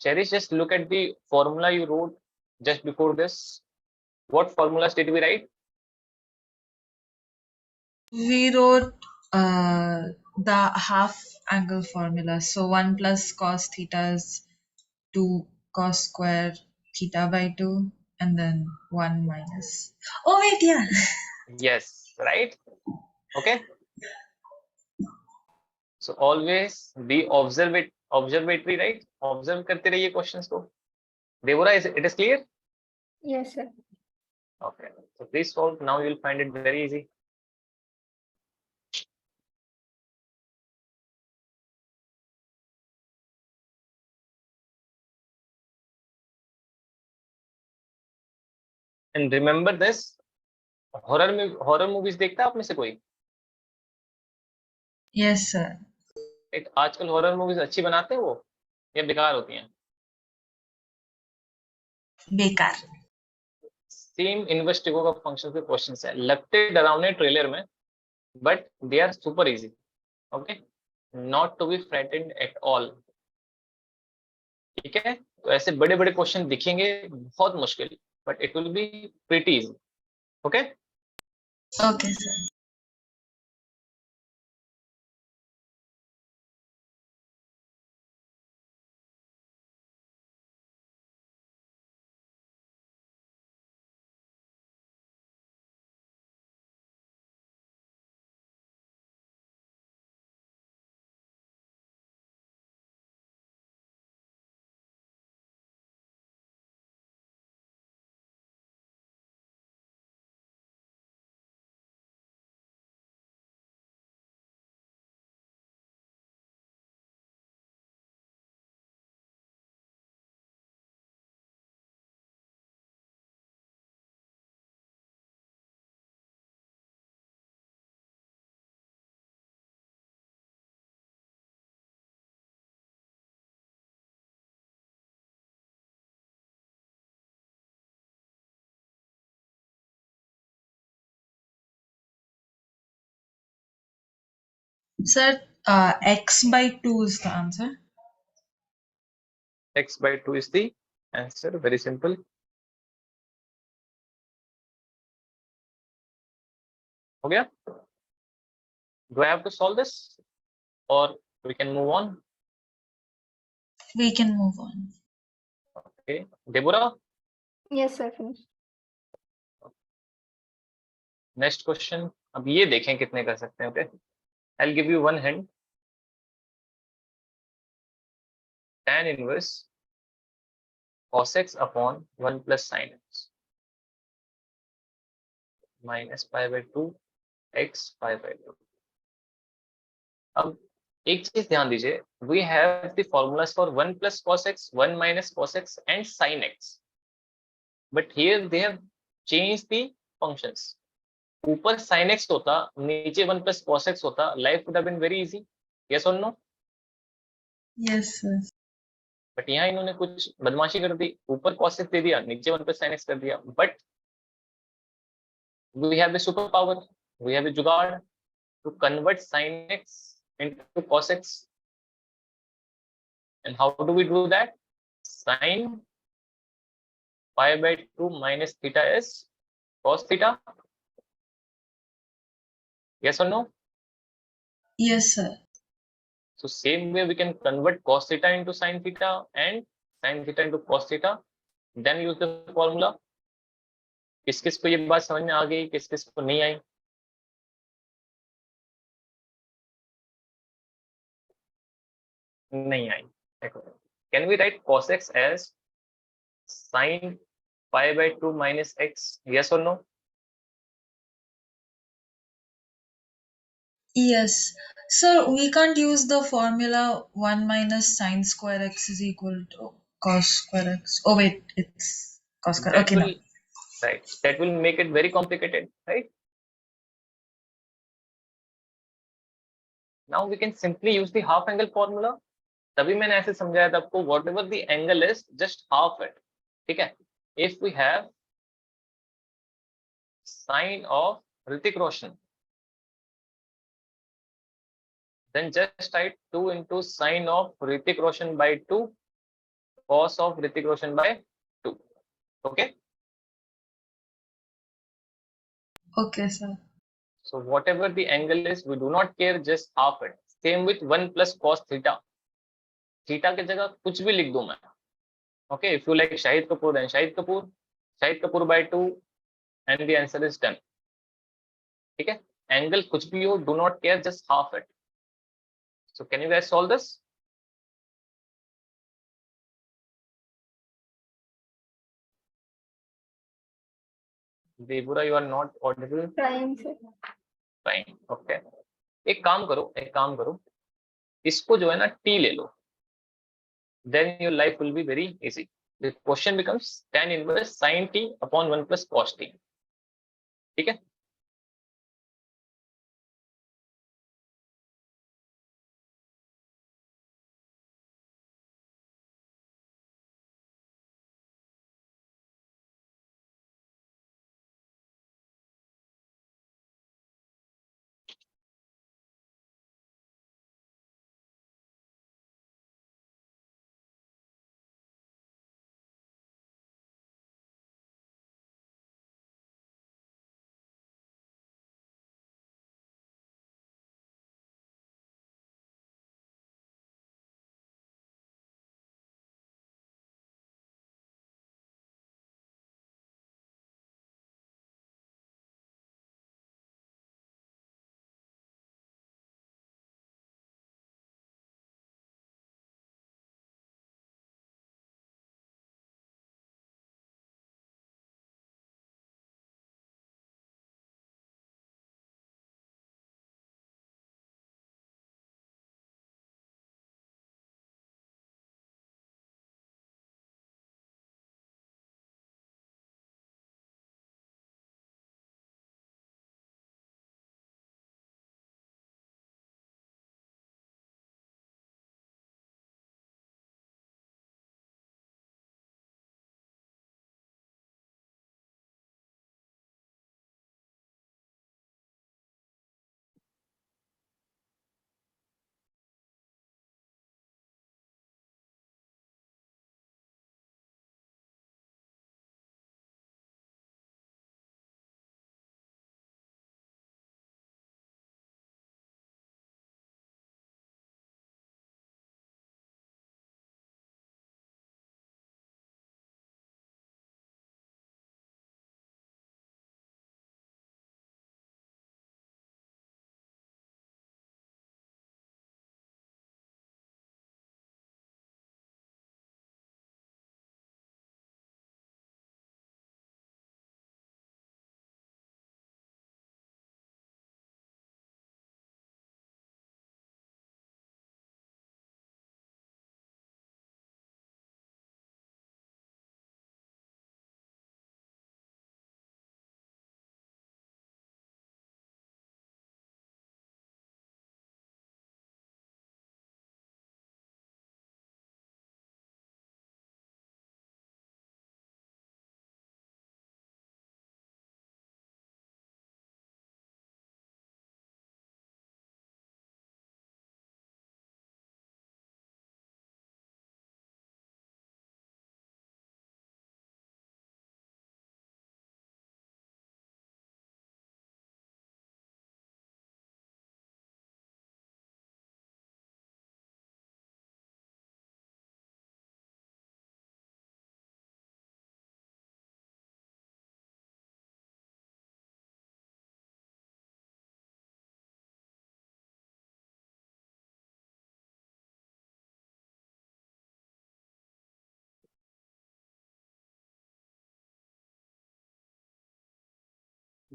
Cherish, just look at the formula you wrote just before this. What formulas did we write? We wrote the half angle formula. So 1 plus cos theta is 2 cos square theta by 2, and then 1 minus. Oh wait, yeah. Yes, right? Okay. So always be observatory, right? Observe करते रहिए questions को. Deborah, it is clear? Yes, sir. Okay. So please solve. Now you will find it very easy. And remember this, horror movies देखता है आप में से कोई? Yes, sir. एक आजकल हॉरर मूवीज अच्छी बनाते हैं वो या बेकार होती हैं? बेकार. सेम इनवर्स ट्रिगो का फंक्शन पे क्वेश्चंस है, लगते डरावने ट्रेलर में, but they are super easy. Okay, not to be frightened at all. ठीक है, तो ऐसे बड़े बड़े क्वेश्चन दिखेंगे बहुत मुश्किल, but it will be pretty easy. Okay Okay, sir. Sir, x by 2 is the answer. X by 2 is the answer. Very simple. Okay. Do I have to solve this or we can move on? We can move on. Okay. Deborah, Yes, sir. Finished. next question. अब ये देखें कितने कर सकते हैं. Okay. I'll give you one hint. Tan inverse cos x upon 1 plus sin x minus pi by 2 x pi by 2. अब एक चीज ध्यान दीजिए, we have the formulas for 1 plus cos x, 1 minus cos x and sin x, but here they have changed the functions. ऊपर sin x होता, नीचे 1 plus cos x होता, life would have been very easy. Yes or no? Yes, sir. But यहाँ इन्होंने कुछ बदमाशी कर दी, ऊपर cos x दे दिया, नीचे 1 plus sin x कर दिया. But we have the superpower, we have a जुगाड़ to convert sin x into cos x. And how do we do that? Sin pi by 2 minus theta is cos theta. Yes or no? Yes, sir. So same way we can convert cos theta into sin theta and sin theta into cos theta. Then use the formula. किस किस को ये बात समझ में आ गई, किस किस को नहीं आई? नहीं आई. Can we write cos x as sin pi by 2 minus x? Yes or no? Yes. Sir, we can't use the formula 1 minus sin square x is equal to cos square x. Oh wait, it's cos square. That Okay, will, now. right, that will make it very complicated, right? Now we can simply use the half angle formula. तभी मैंने ऐसे समझाया था आपको, whatever the angle is, just half it. ठीक है? If we have sine of Hrithik Roshan, then just write 2 into sine of Hrithik Roshan by 2 cos of Hrithik Roshan by 2. Okay? Okay, sir. So whatever the angle is, we do not care, just half it. Same with 1 plus cos theta. Theta की जगह कुछ भी लिख दूं मैं. Okay, if you like Shahid Kapoor, then Shahid Kapoor. Shahid Kapoor by 2 and the answer is done. ठीक है? Angle कुछ भी हो, do not care, just half it. So can you guys solve this? Devura, you are not audible. Trying, sir. Fine. Okay. एक काम करो, इसको जो है ना t ले लो. Then your life will be very easy. The question becomes tan inverse sin t upon 1 plus cos t. ठीक है?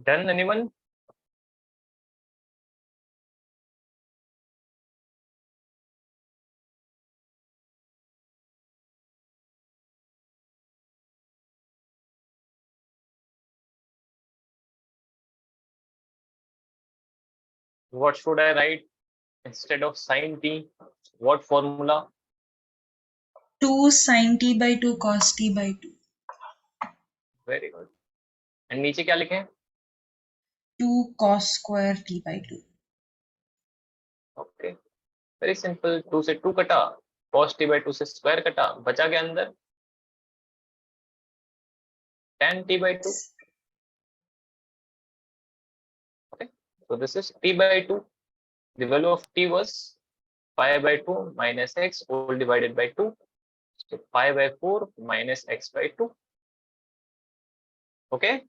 Done, anyone? What should I write instead of sin t? What formula? 2 sin t by 2 cos t by 2. Very good. And नीचे क्या लिखें? 2 cos square t by 2. Okay. Very simple. 2 से 2 कटा, cos t by 2 से square कटा, बचा क्या अंदर? tan t by 2. Okay. So this is t by 2. The value of t was pi by 2 minus x all divided by 2. So pi by 4 minus x by 2. Okay.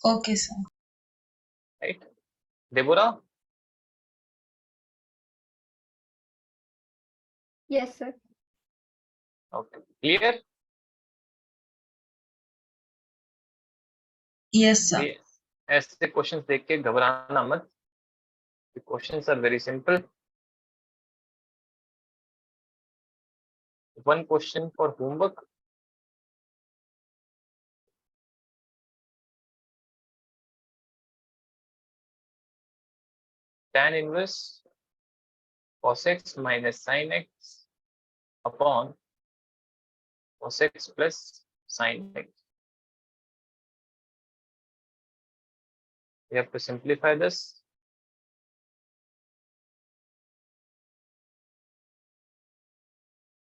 Okay, sir. Right. Deborah? Yes, sir. Okay. Clear? Yes, sir. ऐसे questions देख के घबराना मत. The questions are very simple. One question for homework. Tan inverse cos x minus sin x upon cos x plus sin x. We have to simplify this.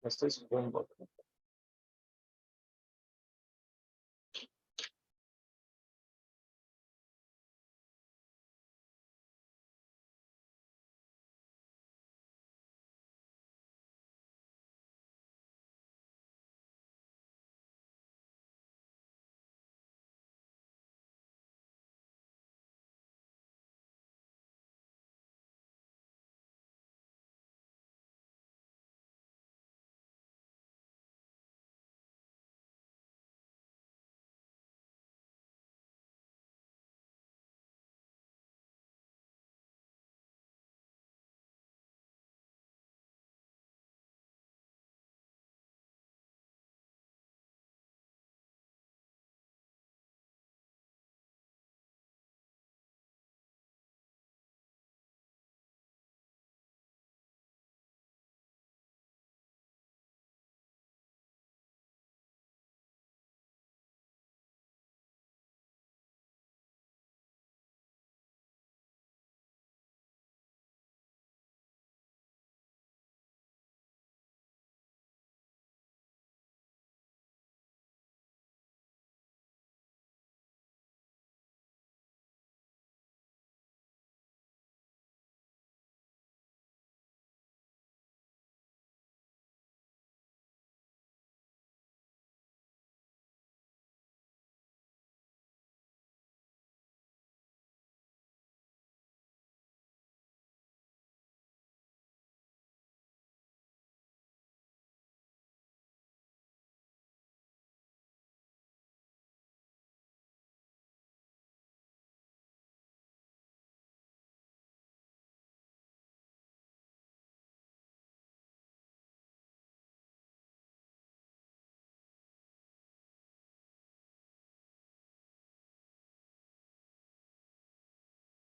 This is homework.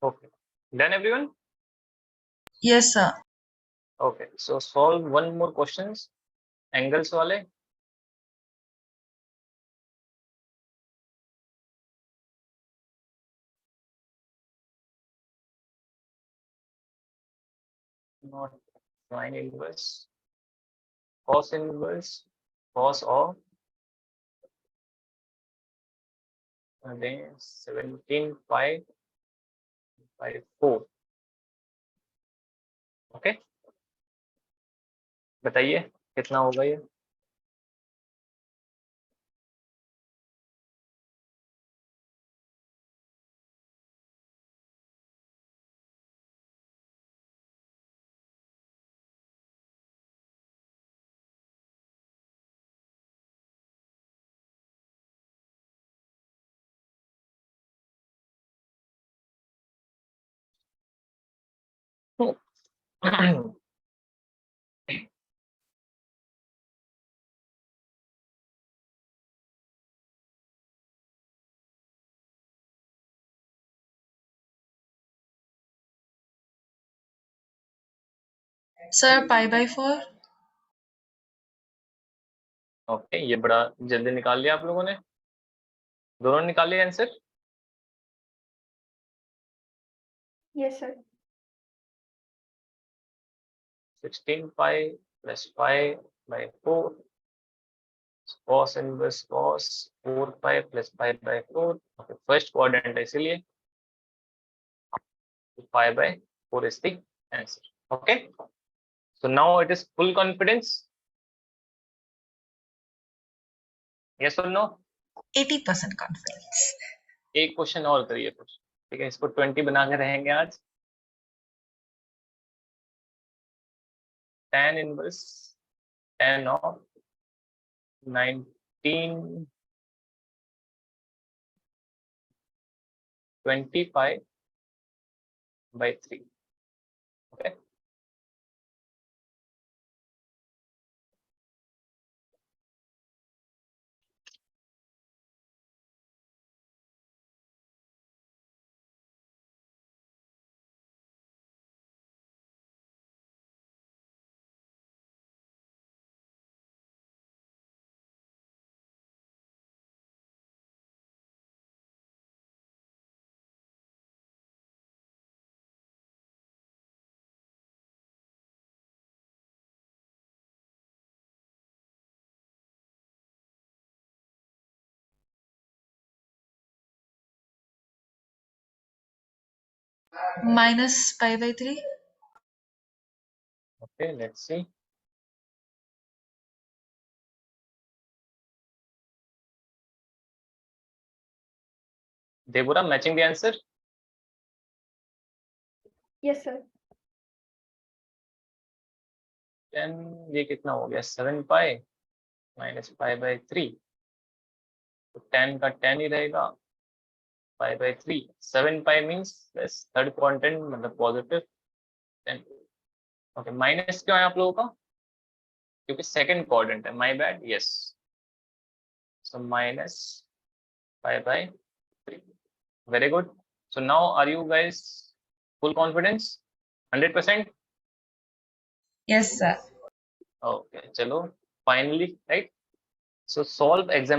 Okay. Done, everyone? Yes, sir. Okay. So solve one more questions. Angles wale. Not sin inverse, cos inverse, cos of, and then 17 pi by 4. Okay. बताइए कितना होगा ये? Sir, pi/4. Okay, ये बड़ा जल्दी निकाल लिया आप लोगों ने, दोनों निकाल लिया answer. Yes, sir. 16 pi plus pi by 4 cos inverse cos 4 pi plus pi by 4. Okay, first quadrant है इसीलिए pi by 4 is the answer. Okay, so now it is full confidence. Yes or no? 80% confidence. एक question और करिए कुछ, ठीक है, इसको 20 बना के रहेंगे आज। tan inverse tan of 1925 by 3. Okay, Minus pi/3. okay, let's see. Deborah, matching the answer. Yes, sir. Then ये कितना हो गया, 7 pi minus pi by 3, तो 10 का 10 ही रहेगा, pi by 3. 7 pi means this third quadrant मतलब positive 10. Okay, माइनस क्यों है आप लोगों का, क्योंकि सेकंड क्वाड्रेंट है, my bad. Yes, so minus pi by 3. Very good. So now are you guys full confidence 100%? Yes, sir. Okay, चलो finally right. So solve exam